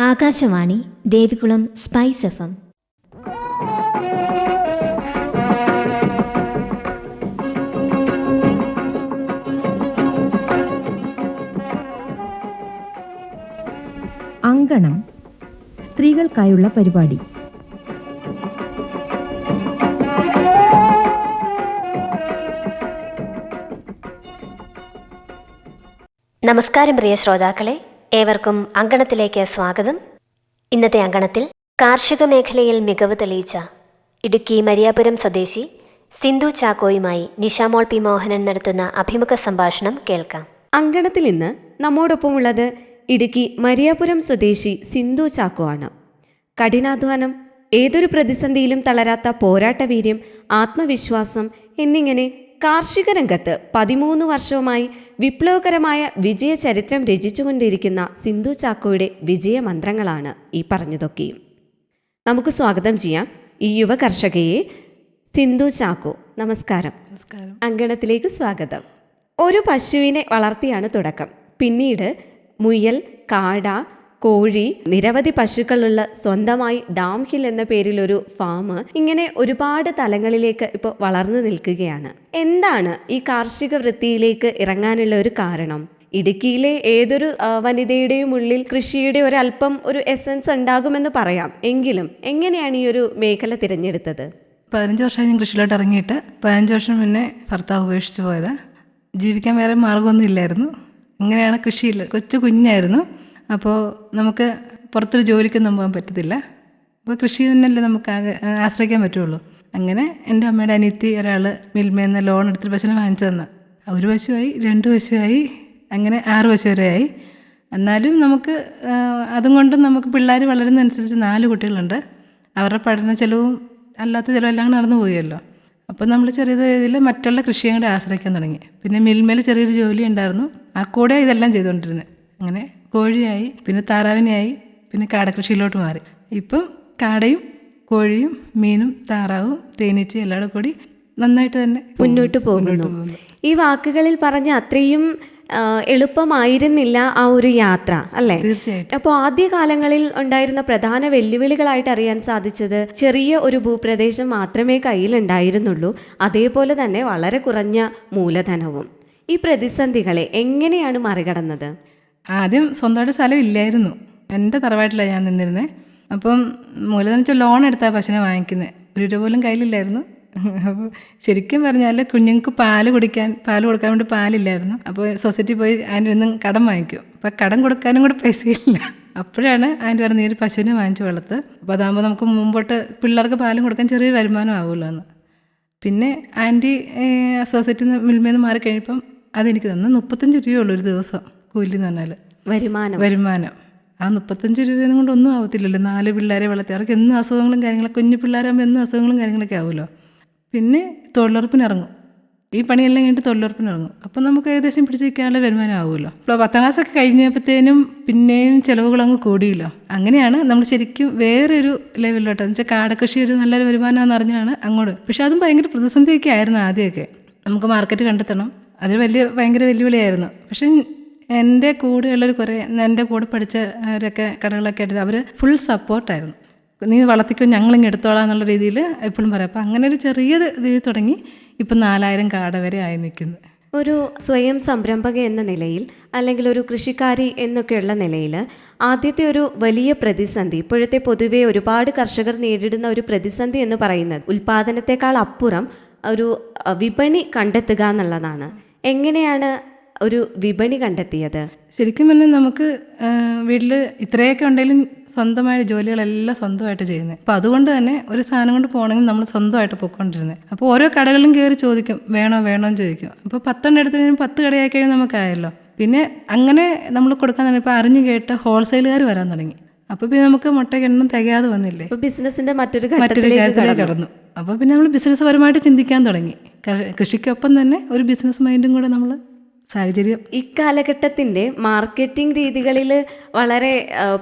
Akashvani Devikulam spice FM. അങ്കണം, സ്ത്രീകൾക്കായുള്ള പരിപാടി. നമസ്കാരം പ്രിയ ശ്രോതാക്കളെ, ഏവർക്കും അങ്കണത്തിലേക്ക് സ്വാഗതം. ഇന്നത്തെ അങ്കണത്തിൽ കാർഷിക മേഖലയിൽ മികവ് തെളിയിച്ച ഇടുക്കി മരിയാപുരം സ്വദേശി സിന്ധു ചാക്കോയുമായി നിഷാമോൾ പി മോഹനൻ നടത്തുന്ന അഭിമുഖ സംഭാഷണം കേൾക്കാം. അങ്കണത്തിൽ ഇന്ന് നമ്മോടൊപ്പമുള്ളത് ഇടുക്കി മരിയാപുരം സ്വദേശി സിന്ധു ചാക്കോ ആണ്. കഠിനാധ്വാനം, ഏതൊരു പ്രതിസന്ധിയിലും തളരാത്ത പോരാട്ടവീര്യം, ആത്മവിശ്വാസം എന്നിങ്ങനെ കാർഷിക രംഗത്ത് 13 വർഷവുമായി വിപ്ലവകരമായ വിജയചരിത്രം രചിച്ചുകൊണ്ടിരിക്കുന്ന സിന്ധു ചാക്കോയുടെ വിജയമന്ത്രങ്ങളാണ് ഈ പറഞ്ഞതൊക്കെയും. നമുക്ക് സ്വാഗതം ചെയ്യാം ഈ യുവ കർഷകയെ. സിന്ധു ചാക്കോ, നമസ്കാരം. അങ്കണത്തിലേക്ക് സ്വാഗതം. ഒരു പശുവിനെ വളർത്തിയാണ് തുടക്കം. പിന്നീട് മുയൽ, കാട, കോഴി, നിരവധി പശുക്കളുള്ള സ്വന്തമായി ഡാം ഹിൽ എന്ന പേരിലൊരു ഫാം, ഇങ്ങനെ ഒരുപാട് തലങ്ങളിലേക്ക് ഇപ്പോൾ വളർന്നു നിൽക്കുകയാണ്. എന്താണ് ഈ കാർഷിക വൃത്തിയിലേക്ക് ഇറങ്ങാനുള്ള ഒരു കാരണം? ഇടുക്കിയിലെ ഏതൊരു വനിതയുടെയും ഉള്ളിൽ കൃഷിയുടെ ഒരല്പം ഒരു എസൻസ് ഉണ്ടാകുമെന്ന് പറയാം. എങ്കിലും എങ്ങനെയാണ് ഈ ഒരു മേഖല തിരഞ്ഞെടുത്തത്? 15 വർഷമായി ഞാൻ കൃഷിയിലോട്ട് ഇറങ്ങിയിട്ട്. 15 വർഷം മുന്നേ ഭർത്താവ് ഉപേക്ഷിച്ച് പോയത്. ജീവിക്കാൻ വേറെ മാർഗ്ഗമൊന്നും ഇല്ലായിരുന്നു. ഇങ്ങനെയാണ് കൃഷിയിൽ. കുഞ്ഞായിരുന്നു. അപ്പോൾ നമുക്ക് പുറത്തൊരു ജോലിക്കൊന്നും പോകാൻ പറ്റത്തില്ല. അപ്പോൾ കൃഷി തന്നെയല്ലേ നമുക്ക് ആശ്രയിക്കാൻ പറ്റുള്ളൂ. അങ്ങനെ എൻ്റെ അമ്മയുടെ അനിയത്തി ഒരാൾ മിൽമയിൽ നിന്ന് ലോൺ എടുത്തിട്ട് പശുവിനെ വാങ്ങിച്ചു തന്ന. 1 പശുവായി, 2 പശുവായി, അങ്ങനെ 6 പശു വരെയായി. എന്നാലും നമുക്ക് അതും കൊണ്ട് നമുക്ക് പിള്ളേർ വളരുന്നതനുസരിച്ച് 4 കുട്ടികളുണ്ട്. അവരുടെ പഠന ചിലവും അല്ലാത്ത ചിലവെല്ലാം നടന്നു പോയല്ലോ. അപ്പോൾ നമ്മൾ ചെറിയ രീതിയിൽ മറ്റുള്ള കൃഷിയും കൂടെ ആശ്രയിക്കാൻ തുടങ്ങി. പിന്നെ മിൽമയിൽ ചെറിയൊരു ജോലി ഉണ്ടായിരുന്നു. ആ കൂടെ ഇതെല്ലാം ചെയ്തുകൊണ്ടിരുന്നത്. അങ്ങനെ കോഴിയായി, പിന്നെ താറാവിനെയായി, പിന്നെ കാടക്കൃഷിയിലോട്ട് മാറി. ഇപ്പം കാടയും കോഴിയും മീനും താറാവും തേനീച്ചയും എല്ലാം കൂടി നന്നായിട്ട് തന്നെ മുന്നോട്ട് പോകുന്നു. ഈ വാക്കുകളിൽ പറഞ്ഞ അത്രയും എളുപ്പമായിരുന്നില്ല ആ ഒരു യാത്ര, അല്ലേ? തീർച്ചയായിട്ടും. അപ്പോൾ ആദ്യകാലങ്ങളിൽ ഉണ്ടായിരുന്ന പ്രധാന വെല്ലുവിളികളായിട്ട് അറിയാൻ സാധിച്ചത് ചെറിയ ഒരു ഭൂപ്രദേശം മാത്രമേ കയ്യിലുണ്ടായിരുന്നുള്ളൂ, അതേപോലെ തന്നെ വളരെ കുറഞ്ഞ മൂലധനവും. ഈ പ്രതിസന്ധികളെ എങ്ങനെയാണ് മറികടന്നത്? ആദ്യം സ്വന്തമായിട്ട് സ്ഥലം ഇല്ലായിരുന്നു. എൻ്റെ തറവാട്ടിലാണ് ഞാൻ നിന്നിരുന്നത്. അപ്പം മൂലധനം വെച്ചാൽ ലോൺ എടുത്താൽ പശുവിനെ വാങ്ങിക്കുന്നത്. 1 രൂപ പോലും കയ്യിലില്ലായിരുന്നു. അപ്പോൾ ശരിക്കും പറഞ്ഞാൽ കുഞ്ഞുങ്ങൾക്ക് പാൽ കൊടുക്കാൻ വേണ്ടി പാലില്ലായിരുന്നു. അപ്പോൾ സൊസൈറ്റി പോയി അതിൻ്റെ ഒന്നും കടം വാങ്ങിക്കും. അപ്പോൾ കടം കൊടുക്കാനും കൂടെ പൈസയില്ല. അപ്പോഴാണ് അതിൻ്റെ പറഞ്ഞ നീര് പശുവിനെ വാങ്ങിച്ച് വളർത്ത്. അപ്പോൾ അതാകുമ്പോൾ നമുക്ക് മുമ്പോട്ട് പിള്ളേർക്ക് പാലും കൊടുക്കാൻ ചെറിയൊരു വരുമാനം ആവുമല്ലോ എന്ന്. പിന്നെ ആൻറ്റി സൊസൈറ്റിയിൽ നിന്ന് മിൽമയിൽ നിന്ന് മാറിക്കഴിഞ്ഞപ്പം അതെനിക്ക് തന്നു. 35 രൂപയുള്ളൂ ഒരു ദിവസം കൂലി എന്ന് പറഞ്ഞാൽ വരുമാനം. ആ 35 രൂപയൊന്നും കൊണ്ട് ഒന്നും ആവത്തില്ലല്ലോ. 4 പിള്ളേരെ വളർത്തി അവർക്ക് എന്നും അസുഖങ്ങളും കാര്യങ്ങളൊക്കെ, കുഞ്ഞു പിള്ളേരാകുമ്പോൾ എന്നും അസുഖങ്ങളും കാര്യങ്ങളൊക്കെ ആവുമല്ലോ. പിന്നെ തൊഴിലുറപ്പിനിറങ്ങും. ഈ പണിയെല്ലാം കഴിഞ്ഞിട്ട് തൊഴിലുറപ്പിനിറങ്ങും. അപ്പം നമുക്ക് ഏകദേശം പിടിച്ച് നിൽക്കാനുള്ള വരുമാനം ആവുമല്ലോ. ഇപ്പോൾ 10ാം ക്ലാസ്സൊക്കെ കഴിഞ്ഞപ്പോഴത്തേനും പിന്നെയും ചിലവുകളങ്ങ് കൂടിയല്ലോ. അങ്ങനെയാണ് നമ്മൾ ശരിക്കും വേറൊരു ലെവലിലോട്ട്, എന്ന് വെച്ചാൽ കാടക്കൃഷി ഒരു നല്ലൊരു വരുമാനമാണെന്ന് അറിഞ്ഞാണ് അങ്ങോട്ട്. പക്ഷെ അതും ഭയങ്കര പ്രതിസന്ധിയൊക്കെ ആയിരുന്നു ആദ്യമൊക്കെ. നമുക്ക് മാർക്കറ്റ് കണ്ടെത്തണം. അത് ഭയങ്കര വെല്ലുവിളിയായിരുന്നു. പക്ഷെ എൻ്റെ കൂടെയുള്ളൊരു കുറേ എൻ്റെ കൂടെ പഠിച്ചവരൊക്കെ കടകളൊക്കെ എടുത്ത് അവർ ഫുൾ സപ്പോർട്ടായിരുന്നു. നീ വളർത്തിക്കോ, ഞങ്ങളിങ്ങ് എടുത്തോളാം എന്നുള്ള രീതിയിൽ എപ്പോഴും പറയാം. അപ്പോൾ അങ്ങനെ ഒരു ചെറിയ രീതിയിൽ തുടങ്ങി ഇപ്പം 4000 കാട വരെ ആയി നിൽക്കുന്നത്. ഒരു സ്വയം സംരംഭക എന്ന നിലയിൽ, അല്ലെങ്കിൽ ഒരു കൃഷിക്കാരി എന്നൊക്കെയുള്ള നിലയിൽ ആദ്യത്തെ ഒരു വലിയ പ്രതിസന്ധി, ഇപ്പോഴത്തെ പൊതുവെ ഒരുപാട് കർഷകർ നേരിടുന്ന ഒരു പ്രതിസന്ധി എന്ന് പറയുന്നത് ഉൽപ്പാദനത്തെക്കാൾ അപ്പുറം ഒരു വിപണി കണ്ടെത്തുക എന്നുള്ളതാണ്. എങ്ങനെയാണ് ഒരു വിപണി കണ്ടെത്തിയത്? ശരിക്കും പറഞ്ഞാൽ നമുക്ക് വീട്ടിൽ ഇത്രയൊക്കെ ഉണ്ടെങ്കിലും സ്വന്തമായ ജോലികളെല്ലാം സ്വന്തമായിട്ട് ചെയ്യുന്നത്. അപ്പോൾ അതുകൊണ്ട് തന്നെ ഒരു സാധനം കൊണ്ട് പോകണമെങ്കിൽ നമ്മൾ സ്വന്തമായിട്ട് പൊയ്ക്കൊണ്ടിരുന്നത്. അപ്പോൾ ഓരോ കടകളിലും കയറി ചോദിക്കും, വേണോ എന്ന് ചോദിക്കും. അപ്പോൾ 10 എടുത്ത് കഴിഞ്ഞാൽ 10 കടയായി കഴിഞ്ഞാൽ നമുക്കായല്ലോ. പിന്നെ അങ്ങനെ നമ്മൾ കൊടുക്കാൻ തന്നെ ഇപ്പോൾ അറിഞ്ഞു കേട്ട് ഹോൾസെയിലുകാർ വരാൻ തുടങ്ങി. അപ്പോൾ പിന്നെ നമുക്ക് മുട്ടയ്ക്ക് എണ്ണം തികയാതെ വന്നില്ലേ. ബിസിനസിന്റെ മറ്റൊരു കാര്യത്തിലേക്ക് കടന്നു. അപ്പോൾ പിന്നെ നമ്മൾ ബിസിനസ് പരമായിട്ട് ചിന്തിക്കാൻ തുടങ്ങി. കൃഷിക്കൊപ്പം തന്നെ ഒരു ബിസിനസ് മൈൻഡും കൂടെ നമ്മൾ സാഹചര്യം. ഇക്കാലഘട്ടത്തിൻ്റെ മാർക്കറ്റിംഗ് രീതികളിൽ വളരെ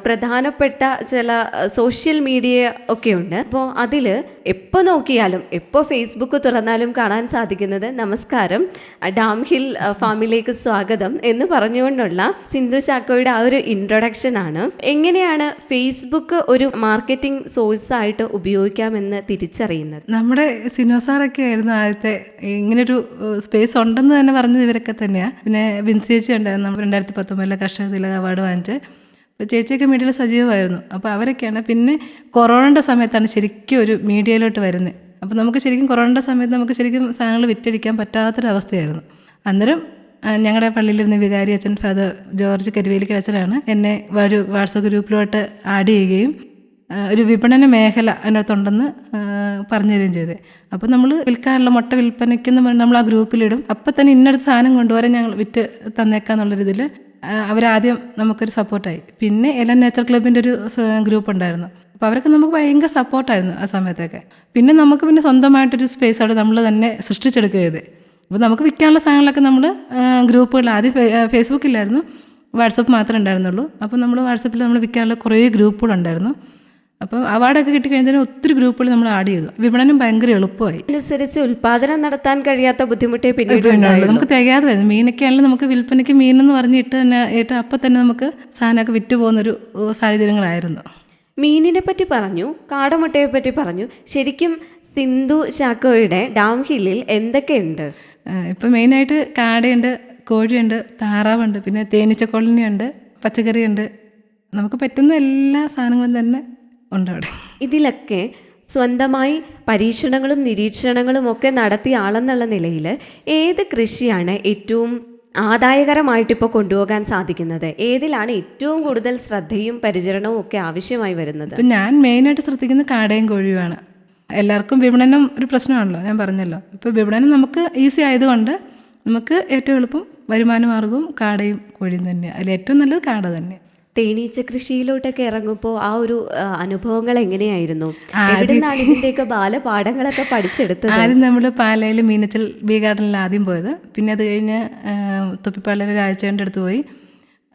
പ്രധാനപ്പെട്ട ചില സോഷ്യൽ മീഡിയ ഒക്കെ ഉണ്ട്. അപ്പോൾ അതിൽ എപ്പോൾ നോക്കിയാലും എപ്പോൾ ഫേസ്ബുക്ക് തുറന്നാലും കാണാൻ സാധിക്കുന്നത് നമസ്കാരം, ഡാം ഹിൽ ഫാമിലേക്ക് സ്വാഗതം എന്ന് പറഞ്ഞുകൊണ്ടുള്ള സിന്ധു ചാക്കോയുടെ ആ ഒരു ഇൻട്രൊഡക്ഷൻ ആണ്. എങ്ങനെയാണ് ഫേസ്ബുക്ക് ഒരു മാർക്കറ്റിംഗ് സോഴ്സായിട്ട് ഉപയോഗിക്കാമെന്ന് തിരിച്ചറിയുന്നത്? നമ്മുടെ സിനോസാറൊക്കെ ആയിരുന്നു ആദ്യത്തെ ഇങ്ങനൊരു സ്പേസ് ഉണ്ടെന്ന് തന്നെ പറഞ്ഞത് ഇവരൊക്കെ തന്നെയാണ്. പിന്നെ ബിൻസി ചേച്ചി ഉണ്ടായിരുന്നു, നമ്മൾ 2019 കർഷക തിലക അവാർഡ് വാങ്ങിച്ച്. അപ്പോൾ ചേച്ചിയൊക്കെ മീഡിയയിൽ സജീവമായിരുന്നു. അപ്പോൾ അവരൊക്കെയാണ്. പിന്നെ കൊറോണയുടെ സമയത്താണ് ശരിക്കും ഒരു മീഡിയയിലോട്ട് വരുന്നത്. അപ്പോൾ നമുക്ക് ശരിക്കും കൊറോണയുടെ സമയത്ത് നമുക്ക് ശരിക്കും സാധനങ്ങൾ വിറ്റഴിക്കാൻ പറ്റാത്തൊരവസ്ഥയായിരുന്നു. അന്നേരം ഞങ്ങളുടെ പള്ളിയിലിരുന്ന വികാരി അച്ഛൻ ഫാദർ ജോർജ് കരുവേലിക്കൽ അച്ഛനാണ് എന്നെ ഒരു വാട്സപ്പ് ഗ്രൂപ്പിലോട്ട് ആഡ് ചെയ്യുകയും ഒരു വിപണന മേഖല അതിനകത്തുണ്ടെന്ന് പറഞ്ഞു തരികയും ചെയ്തത്. അപ്പോൾ നമ്മൾ വിൽക്കാനുള്ള മുട്ട വിൽപ്പനയ്ക്കെന്ന് പറഞ്ഞാൽ നമ്മൾ ആ ഗ്രൂപ്പിലിടും. അപ്പോൾ തന്നെ ഇന്നടുത്ത് സാധനം കൊണ്ടുവരാൻ ഞങ്ങൾ വിറ്റ് തന്നേക്കാന്നുള്ളൊരിതിൽ അവരാദ്യം നമുക്കൊരു സപ്പോർട്ടായി. പിന്നെ എലൻ നേച്ചർ ക്ലബിൻ്റെ ഒരു ഗ്രൂപ്പ് ഉണ്ടായിരുന്നു. അപ്പോൾ അവരൊക്കെ നമുക്ക് ഭയങ്കര സപ്പോർട്ടായിരുന്നു ആ സമയത്തൊക്കെ. പിന്നെ നമുക്ക് പിന്നെ സ്വന്തമായിട്ടൊരു സ്പേസ് അവിടെ നമ്മൾ തന്നെ സൃഷ്ടിച്ചെടുക്കുക ചെയ്ത്. അപ്പോൾ നമുക്ക് വിൽക്കാനുള്ള സാധനങ്ങളൊക്കെ നമ്മൾ ഗ്രൂപ്പുകളിൽ ആദ്യം ഫേസ്ബുക്കിലായിരുന്നു, വാട്സപ്പ് മാത്രമേ ഉണ്ടായിരുന്നുള്ളൂ. അപ്പോൾ നമ്മൾ വാട്സപ്പിൽ നമ്മൾ വിൽക്കാനുള്ള കുറേ ഗ്രൂപ്പുകളുണ്ടായിരുന്നു. അപ്പം അവാർഡൊക്കെ കിട്ടിക്കഴിഞ്ഞാൽ ഒത്തിരി ഗ്രൂപ്പുകൾ നമ്മൾ ആഡ് ചെയ്തു. വിപണനം ഭയങ്കര എളുപ്പമായി. അനുസരിച്ച് ഉൽപ്പാദനം നടത്താൻ കഴിയാത്ത ബുദ്ധിമുട്ടേ പിന്നീട് നമുക്ക് തികയാതെ വരുന്നു. മീനൊക്കെ ആണെങ്കിൽ നമുക്ക് വിൽപ്പനയ്ക്ക് മീനെന്ന് പറഞ്ഞിട്ട് തന്നെ അപ്പം തന്നെ നമുക്ക് സാധനമൊക്കെ വിറ്റ് പോകുന്നൊരു സാഹചര്യങ്ങളായിരുന്നു. മീനിനെ പറ്റി പറഞ്ഞു, കാടമുട്ടയെ പറ്റി പറഞ്ഞു. ശരിക്കും സിന്ധു ചാക്കോയുടെ ഡാം ഹില്ലിൽ എന്തൊക്കെയുണ്ട്? ഇപ്പം മെയിനായിട്ട് കാടയുണ്ട്, കോഴിയുണ്ട്, താറാവുണ്ട്, പിന്നെ തേനീച്ച കോളനിയുണ്ട്, പച്ചക്കറിയുണ്ട്. നമുക്ക് പറ്റുന്ന എല്ലാ സാധനങ്ങളും തന്നെ ഉണ്ട് അവിടെ. ഇതിലൊക്കെ സ്വന്തമായി പരീക്ഷണങ്ങളും നിരീക്ഷണങ്ങളും ഒക്കെ നടത്തിയ ആളെന്നുള്ള നിലയിൽ ഏത് കൃഷിയാണ് ഏറ്റവും ആദായകരമായിട്ടിപ്പോൾ കൊണ്ടുപോകാൻ സാധിക്കുന്നത്? ഏതിലാണ് ഏറ്റവും കൂടുതൽ ശ്രദ്ധയും പരിചരണവും ഒക്കെ ആവശ്യമായി വരുന്നത്? ഇപ്പം ഞാൻ മെയിനായിട്ട് ശ്രദ്ധിക്കുന്നത് കാടയും കോഴിയുമാണ്. എല്ലാവർക്കും വിപണനം ഒരു പ്രശ്നമാണല്ലോ, ഞാൻ പറഞ്ഞല്ലോ. ഇപ്പോൾ വിപണനം നമുക്ക് ഈസി ആയതുകൊണ്ട് നമുക്ക് ഏറ്റവും എളുപ്പം വരുമാന മാർഗവും കാടയും കോഴിയും തന്നെയാണ്. അതിൽ ഏറ്റവും നല്ലത് കാട തന്നെയാണ്. തേനീച്ച കൃഷിയിലോട്ടൊക്കെ ഇറങ്ങുമ്പോൾ ആ ഒരു അനുഭവങ്ങൾ എങ്ങനെയായിരുന്നു? എവിടുന്നാണ് ഇതിൻ്റെയൊക്കെ ബാലപാഠങ്ങളൊക്കെ പഠിച്ചെടുത്തത്? ആദ്യം നമ്മൾ പാലയിൽ മീനച്ചൽ ബി ഗാർഡനിൽ ആദ്യം പോയത്. പിന്നെ അത് കഴിഞ്ഞ് തൊപ്പിപ്പാലയിൽ ഒരാഴ്ചേൻ്റെ അടുത്ത് പോയി.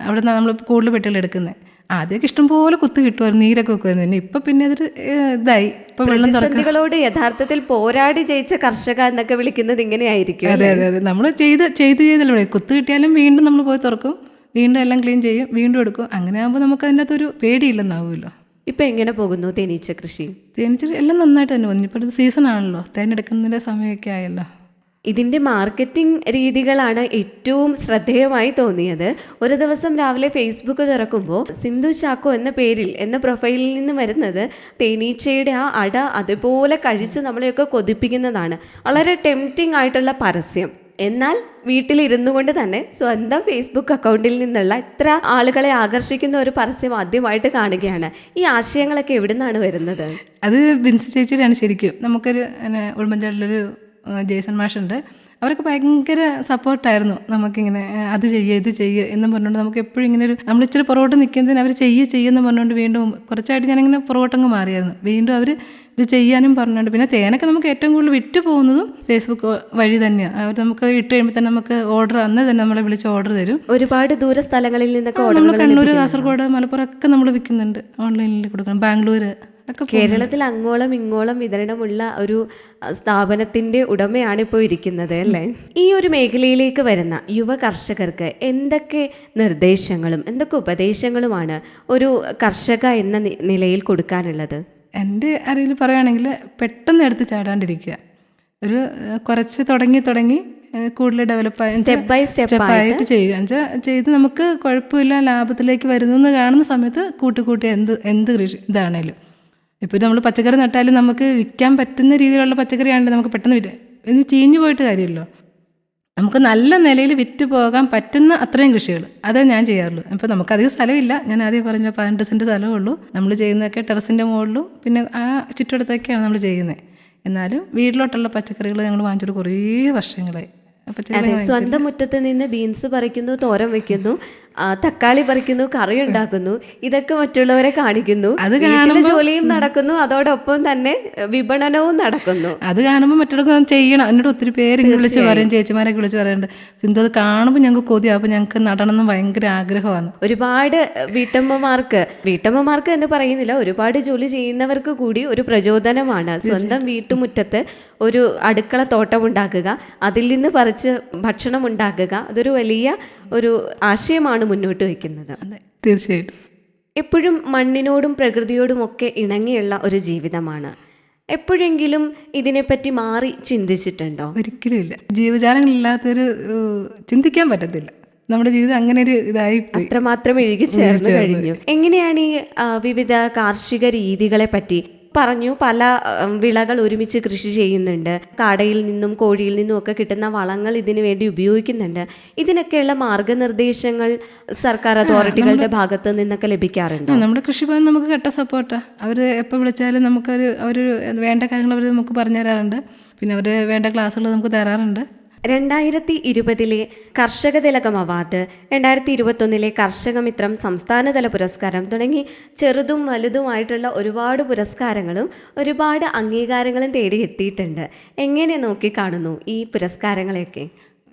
അവിടെ നിന്നാണ് നമ്മൾ കൂടുതൽ പെട്ടികൾ എടുക്കുന്നത്. ആദ്യമൊക്കെ ഇഷ്ടംപോലെ കുത്ത് കിട്ടുമായിരുന്നു, നീരൊക്കെ വെക്കുമായിരുന്നു. പിന്നെ ഇപ്പം പിന്നെ അതൊരു ഇതായി. ഇപ്പം വെള്ളം പ്രതിസന്ധികളോട് യഥാർത്ഥത്തിൽ പോരാടി ജയിച്ച കർഷക എന്നൊക്കെ വിളിക്കുന്നത് ഇങ്ങനെയായിരിക്കും. അതെ അതെ അതെ. നമ്മൾ ചെയ്തല്ലോ. കുത്ത് കിട്ടിയാലും വീണ്ടും നമ്മൾ പോയി തുറക്കും, വീണ്ടും എല്ലാം ക്ലീൻ ചെയ്യും, വീണ്ടും എടുക്കും. അങ്ങനെ ആകുമ്പോൾ നമുക്ക് അതിൻ്റെ അകത്തൊരു പേടിയില്ലെന്നാവുമല്ലോ. ഇപ്പം എങ്ങനെ പോകുന്നു തേനീച്ച കൃഷി? തേനീച്ച എല്ലാം നന്നായിട്ട് തന്നെ പോകുന്നു. ഇപ്പോൾ സീസൺ ആണല്ലോ, തേനെടുക്കുന്നതിൻ്റെ സമയമൊക്കെ ആയല്ലോ. ഇതിൻ്റെ മാർക്കറ്റിംഗ് രീതികളാണ് ഏറ്റവും ശ്രദ്ധേയമായി തോന്നിയത്. ഒരു ദിവസം രാവിലെ ഫേസ്ബുക്ക് തുറക്കുമ്പോൾ സിന്ധു ചാക്കോ എന്ന പേരിൽ എന്ന പ്രൊഫൈലിൽ നിന്ന് വരുന്നത് തേനീച്ചയുടെ ആ അട അതുപോലെ കഴിച്ച് നമ്മളെയൊക്കെ കൊതിപ്പിക്കുന്നതാണ്. വളരെ ടെംപ്റ്റിംഗ് ആയിട്ടുള്ള പരസ്യം. എന്നാൽ വീട്ടിലിരുന്നു കൊണ്ട് തന്നെ സ്വന്തം ഫേസ്ബുക്ക് അക്കൗണ്ടിൽ നിന്നുള്ള ഇത്ര ആളുകളെ ആകർഷിക്കുന്ന ഒരു പരസ്യം ആദ്യമായിട്ട് കാണുകയാണ്. ഈ ആശയങ്ങളൊക്കെ എവിടെ നിന്നാണ് വരുന്നത്? അത് ബിൻസി ചേച്ചിയുടെയാണ് ശരിക്കും. നമുക്കൊരു ഉടുമ്പൻചാലിലൊരു ജേസൺ മാഷുണ്ട്. അവരൊക്കെ ഭയങ്കര സപ്പോർട്ടായിരുന്നു. നമുക്കിങ്ങനെ അത് ചെയ്യുക ഇത് ചെയ്യുക എന്നും പറഞ്ഞുകൊണ്ട് നമുക്ക് എപ്പോഴും ഇങ്ങനെ ഒരു നമ്മൾ ഇച്ചിരി പുറകോട്ട് നിൽക്കുന്നതിന് അവർ ചെയ്യുമെന്ന് പറഞ്ഞുകൊണ്ട് വീണ്ടും കുറച്ചായിട്ട് ഞാനിങ്ങനെ പുറകോട്ടങ്ങ് മാറിയായിരുന്നു. വീണ്ടും അവർ ഇത് ചെയ്യാനും പറഞ്ഞുകൊണ്ട് പിന്നെ തേനൊക്കെ നമുക്ക് ഏറ്റവും കൂടുതൽ വിറ്റ് പോകുന്നതും ഫേസ്ബുക്ക് വഴി തന്നെയാണ്. അവർ നമുക്ക് ഇട്ട് കഴിയുമ്പോൾ തന്നെ നമുക്ക് ഓർഡർ അന്ന് തന്നെ നമ്മളെ വിളിച്ച് ഓർഡർ തരും. ഒരുപാട് ദൂര സ്ഥലങ്ങളിൽ നിന്നൊക്കെ നമ്മൾ കണ്ണൂർ, കാസർഗോഡ്, മലപ്പുറം ഒക്കെ നമ്മൾ വിൽക്കുന്നുണ്ട്. ഓൺലൈനിൽ കൊടുക്കണം. ബാംഗ്ലൂർ കേരളത്തിൽ അങ്ങോളം ഇങ്ങോളം വിതരണമുള്ള ഒരു സ്ഥാപനത്തിൻ്റെ ഉടമയാണ് ഇപ്പോൾ ഇരിക്കുന്നത് അല്ലേ? ഈ ഒരു മേഖലയിലേക്ക് വരുന്ന യുവ കർഷകർക്ക് എന്തൊക്കെ നിർദ്ദേശങ്ങളും എന്തൊക്കെ ഉപദേശങ്ങളുമാണ് ഒരു കർഷക എന്ന നിലയിൽ കൊടുക്കാനുള്ളത്? എൻ്റെ അറിവിൽ പറയുകയാണെങ്കിൽ പെട്ടെന്ന് എടുത്ത് ചാടാണ്ടിരിക്കുക. ഒരു കുറച്ച് തുടങ്ങി കൂടുതൽ ഡെവലപ്പായി സ്റ്റെപ്പ് ബൈ സ്റ്റെപ്പായിട്ട് ചെയ്യുക. എന്നുവെച്ചാൽ ചെയ്ത് നമുക്ക് കുഴപ്പമില്ല ലാഭത്തിലേക്ക് വരുന്നു കാണുന്ന സമയത്ത് കൂട്ടി എന്ത് കൃഷി ഇതാണേലും. ഇപ്പോൾ നമ്മൾ പച്ചക്കറി നട്ടാലും നമുക്ക് വിൽക്കാൻ പറ്റുന്ന രീതിയിലുള്ള പച്ചക്കറി ആണെങ്കിൽ നമുക്ക് പെട്ടെന്ന് ഇന്ന് ചീഞ്ഞു പോയിട്ട് കാര്യമല്ലോ. നമുക്ക് നല്ല നിലയിൽ വിറ്റ് പോകാൻ പറ്റുന്ന അത്രയും കൃഷികൾ അതേ ഞാൻ ചെയ്യാറുള്ളൂ. ഇപ്പോൾ നമുക്കധികം സ്ഥലമില്ല. ഞാൻ ആദ്യം പറഞ്ഞ 12 സെൻറ്റ് സ്ഥലമേ ഉള്ളൂ. നമ്മൾ ചെയ്യുന്നതൊക്കെ ടെറസിൻ്റെ മുകളിലും പിന്നെ ആ ചുറ്റുവട്ടത്തൊക്കെയാണ് നമ്മൾ ചെയ്യുന്നത്. എന്നാലും വീട്ടിലോട്ടുള്ള പച്ചക്കറികൾ ഞങ്ങൾ വാങ്ങിച്ചിട്ട് കുറേ വർഷങ്ങളായി. സ്വന്തം മുറ്റത്ത് നിന്ന് ബീൻസ് പറിക്കുന്നു, തോരൻ വെക്കുന്നു, തക്കാളി പറിക്കുന്നു, കറി ഉണ്ടാക്കുന്നു, ഇതൊക്കെ മറ്റുള്ളവരെ കാണിക്കുന്നു. അത് വീട്ടിലെ ജോലിയും നടക്കുന്നു, അതോടൊപ്പം തന്നെ വിപണനവും നടക്കുന്നു. അത് കാണുമ്പോൾ മറ്റുള്ളവർക്ക് ചെയ്യണം. എന്നോട് ഒത്തിരി പേര് ഇങ്ങനെ വിളിച്ച് പറയും, ചേച്ചിമാരൊക്കെ വിളിച്ച് പറയുന്നുണ്ട്, സിന്ധു അത് കാണുമ്പോൾ ഞങ്ങൾക്ക് കൊതിയാവും, അപ്പോൾ ഞങ്ങൾക്ക് നടണം എന്ന് ഭയങ്കര ആഗ്രഹമാണ്. ഒരുപാട് വീട്ടമ്മമാർക്ക് എന്ന് പറയുന്നില്ല, ഒരുപാട് ജോലി ചെയ്യുന്നവർക്ക് കൂടി ഒരു പ്രചോദനമാണ് സ്വന്തം വീട്ടുമുറ്റത്ത് ഒരു അടുക്കള തോട്ടം ഉണ്ടാക്കുക, അതിൽ നിന്ന് പറിച്ച് ഭക്ഷണം ഉണ്ടാക്കുക. അതൊരു വലിയ ഒരു ആശയമാണ് മുന്നോട്ട് വയ്ക്കുന്നത്. തീർച്ചയായിട്ടും. എപ്പോഴും മണ്ണിനോടും പ്രകൃതിയോടും ഒക്കെ ഇണങ്ങിയുള്ള ഒരു ജീവിതമാണ്. എപ്പോഴെങ്കിലും ഇതിനെപ്പറ്റി മാറി ചിന്തിച്ചിട്ടുണ്ടോ? ഒരിക്കലും ഇല്ല. ജീവജാലങ്ങളില്ലാത്തൊരു ചിന്തിക്കാൻ പറ്റത്തില്ല. നമ്മുടെ ജീവിതം അങ്ങനെ ഒരു ഇതായി അത്രമാത്രം ഇഴുകി ചേർന്ന് കഴിഞ്ഞു. എങ്ങനെയാണ് ഈ വിവിധ കാർഷിക രീതികളെ പറ്റി പറഞ്ഞു? പല വിളകൾ ഒരുമിച്ച് കൃഷി ചെയ്യുന്നുണ്ട്, കാടയിൽ നിന്നും കോഴിയിൽ നിന്നും ഒക്കെ കിട്ടുന്ന വളങ്ങൾ ഇതിനു വേണ്ടി ഉപയോഗിക്കുന്നുണ്ട്. ഇതിനൊക്കെയുള്ള മാർഗനിർദ്ദേശങ്ങൾ സർക്കാർ അതോറിറ്റികളുടെ ഭാഗത്ത് നിന്നൊക്കെ ലഭിക്കാറുണ്ട്. നമ്മുടെ കൃഷിഭവൻ നമുക്ക് കട്ട സപ്പോർട്ടാണ്. അവർ എപ്പോൾ വിളിച്ചാലും അവർ വേണ്ട കാര്യങ്ങൾ അവർ നമുക്ക് പറഞ്ഞു തരാറുണ്ട്. പിന്നെ അവർ വേണ്ട ക്ലാസ്സുകൾ നമുക്ക് തരാറുണ്ട്. 2020 കർഷക തിലകം അവാർഡ്, 2021 കർഷകമിത്രം സംസ്ഥാനതല പുരസ്കാരം തുടങ്ങി ചെറുതും വലുതുമായിട്ടുള്ള ഒരുപാട് പുരസ്കാരങ്ങളും ഒരുപാട് അംഗീകാരങ്ങളും തേടി എത്തിയിട്ടുണ്ട്. എങ്ങനെ നോക്കിക്കാണുന്നു ഈ പുരസ്കാരങ്ങളെയൊക്കെ?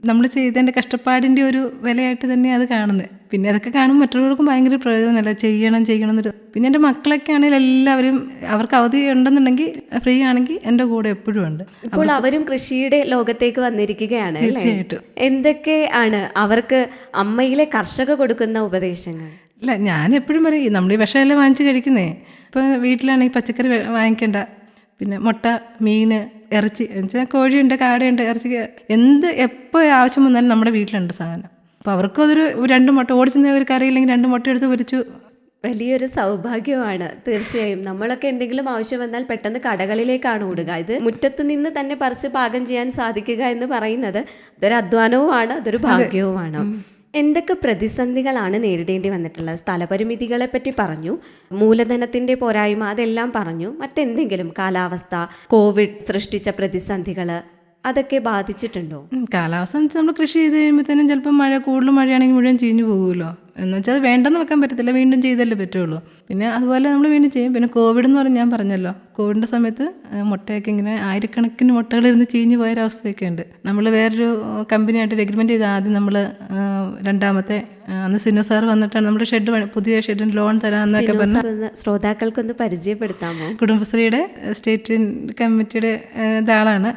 നമ്മൾ ചെയ്തതിൻ്റെ കഷ്ടപ്പാടിൻ്റെ ഒരു വിലയായിട്ട് തന്നെ അത് കാണുന്നത്. പിന്നെ അതൊക്കെ കാണുമ്പോൾ മറ്റുള്ളവർക്കും ഭയങ്കര പ്രയോജനമല്ല, ചെയ്യണം എന്നൊരു. പിന്നെ എൻ്റെ മക്കളൊക്കെ ആണെങ്കിൽ എല്ലാവരും അവർക്ക് അവധി ഉണ്ടെന്നുണ്ടെങ്കിൽ ഫ്രീ ആണെങ്കിൽ എൻ്റെ കൂടെ എപ്പോഴും ഉണ്ട്. അപ്പോൾ അവരും കൃഷിയുടെ ലോകത്തേക്ക് വന്നിരിക്കുകയാണ്. തീർച്ചയായിട്ടും. എന്തൊക്കെ ആണ് അവർക്ക് അമ്മയിലെ കർഷക കൊടുക്കുന്ന ഉപദേശങ്ങൾ? ഇല്ല, ഞാൻ എപ്പോഴും പറയും, നമ്മൾ ഈ വിഷമെല്ലാം വാങ്ങിച്ച് കഴിക്കുന്നേ. ഇപ്പോൾ വീട്ടിലാണെങ്കിൽ പച്ചക്കറി വാങ്ങിക്കേണ്ട, പിന്നെ മുട്ട, മീൻ, ഇറച്ചി, എന്നുവെച്ചാൽ കോഴിയുണ്ട്, കാടയുണ്ട്, ഇറച്ചി, എപ്പോൾ ആവശ്യം വന്നാലും നമ്മുടെ വീട്ടിലുണ്ട് സാധനം. അപ്പോൾ അവർക്കും അതൊരു 2 മുട്ട ഓടിച്ചെന്ന് ഒരു കറിയില്ലെങ്കിൽ 2 മുട്ട എടുത്ത് പൊരിച്ചു. വലിയൊരു സൗഭാഗ്യമാണ് തീർച്ചയായും. നമ്മളൊക്കെ എന്തെങ്കിലും ആവശ്യം വന്നാൽ പെട്ടെന്ന് കടകളിലേക്കാണ് ഓടുക. ഇത് മുറ്റത്ത് നിന്ന് തന്നെ പറിച്ച് പാകം ചെയ്യാൻ സാധിക്കുക എന്ന് പറയുന്നത് അതൊരു അധ്വാനവുമാണ്, അതൊരു ഭാഗ്യവുമാണ്. എന്തൊക്കെ പ്രതിസന്ധികളാണ് നേരിടേണ്ടി വന്നിട്ടുള്ളത്? സ്ഥലപരിമിതികളെ പറ്റി പറഞ്ഞു, മൂലധനത്തിൻ്റെ പോരായ്മ അതെല്ലാം പറഞ്ഞു. മറ്റെന്തെങ്കിലും കാലാവസ്ഥ, കോവിഡ് സൃഷ്ടിച്ച പ്രതിസന്ധികൾ അതൊക്കെ ബാധിച്ചിട്ടുണ്ടോ? കാലാവസ്ഥ എന്ന് വെച്ചാൽ നമ്മൾ കൃഷി ചെയ്ത് കഴിയുമ്പോഴത്തേനും ചിലപ്പോൾ കൂടുതൽ മഴയാണെങ്കിൽ മുഴുവൻ ചീഞ്ഞു പോകുമല്ലോ. എന്ന് വെച്ചാൽ അത് വേണ്ടെന്ന് വെക്കാൻ പറ്റത്തില്ല, വീണ്ടും ചെയ്തല്ലേ പറ്റുള്ളൂ. പിന്നെ അതുപോലെ നമ്മൾ വീണ്ടും ചെയ്യും. പിന്നെ കോവിഡ് എന്ന് പറഞ്ഞാൽ ഞാൻ പറഞ്ഞല്ലോ, കോവിഡിൻ്റെ സമയത്ത് മുട്ടയൊക്കെ ഇങ്ങനെ ആയിരക്കണക്കിന് മുട്ടകളിരുന്ന് ചീഞ്ഞു പോയൊരവസ്ഥയൊക്കെ ഉണ്ട്. നമ്മൾ വേറൊരു കമ്പനിയായിട്ട് എഗ്രിമെൻറ്റ് ചെയ്ത് ആദ്യം നമ്മൾ രണ്ടാമത്തെ അന്ന് സിനു സാർ വന്നിട്ടാണ് നമ്മുടെ പുതിയ ഷെഡിന് ലോൺ തരാമെന്നൊക്കെ പറഞ്ഞു. ശ്രോതാക്കൾക്കൊന്ന് പരിചയപ്പെടുത്താമോ? കുടുംബശ്രീയുടെ സ്റ്റേറ്റ് കമ്മിറ്റിയുടെ ഇതാളാണ്